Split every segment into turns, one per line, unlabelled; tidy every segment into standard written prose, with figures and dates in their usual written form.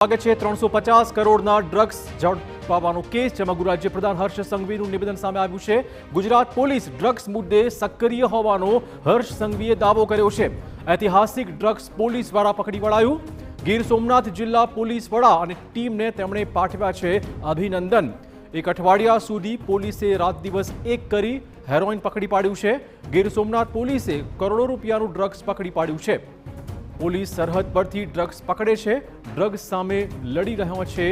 સ્વાગત છે 350 કરોડના ડ્રગ્સ ઝડપાવાનો કેસ જેમાં ગૃહ રાજ્યપ્રધાન હર્ષ સંઘવીનું નિવેદન સામે આવ્યું છે। ગુજરાત પોલીસ ડ્રગ્સ મુદ્દે સક્રિય હોવાનો હર્ષ સંઘવીએ દાવો કર્યો છે। ઐતિહાસિક ડ્રગ્સ પોલીસ દ્વારા પકડી પડાયું। ગીર સોમનાથ જિલ્લા પોલીસ વડા અને ટીમને તેમણે પાઠવ્યા છે અભિનંદન। એક અઠવાડિયા સુધી પોલીસે રાત દિવસ એક કરી હેરોઇન પકડી પાડ્યું છે। ગીર સોમનાથ પોલીસે કરોડો રૂપિયાનું ડ્રગ્સ પકડી પાડ્યું છે। પોલીસ સરહદ પરથી ડ્રગ્સ પકડે છે। ડ્રગ્સ સામે લડી રહ્યો છે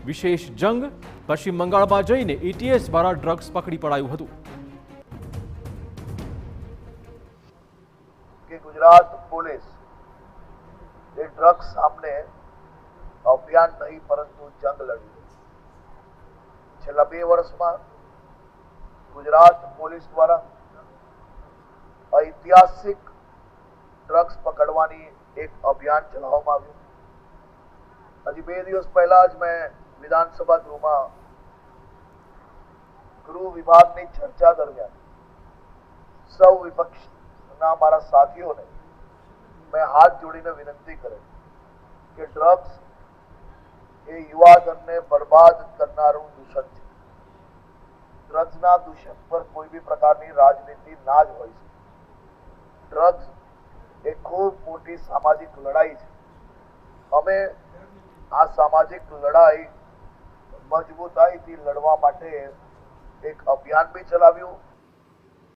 વિશેષ જંગ। પશ્ચિમ બંગાળમાં જઈને એટીએસ દ્વારા ડ્રગ્સ પકડી પડાયું હતું।
कि गुजरात पुलिस ये ड्रग्स सामने अभियान नहीं परंतु जंग लड़ी छेल्ला 2 વર્ષમાં गुजरात पुलिस द्वारा ऐतिहासिक ड्रग्स पकड़वानी एक अभियान चलावવામાં આવ્યું। હજી 2 દિવસ પહેલા જ मैं विधानसभा गृहમાં गृह विभागની ચર્ચા દરમિયાન સૌ વિપક્ષના મારા સાથીઓને मैं हाथ जोड़ीने विनंती करे कि ड्रग्स એ યુવાધનને બરબાદ કરનારું દૂષણ છે। ડ્રગ્સના દૂષણ પર કોઈ બી પ્રકારની રાજનીતિ ના જ હોય છે। ડ્રગ્સ એ ખૂબ મોટી સામાજિક લડાઈ છે। અમે આ સામાજિક લડાઈ મજબૂતાઈથી લડવા માટે એક અભિયાન બી ચલાવ્યું।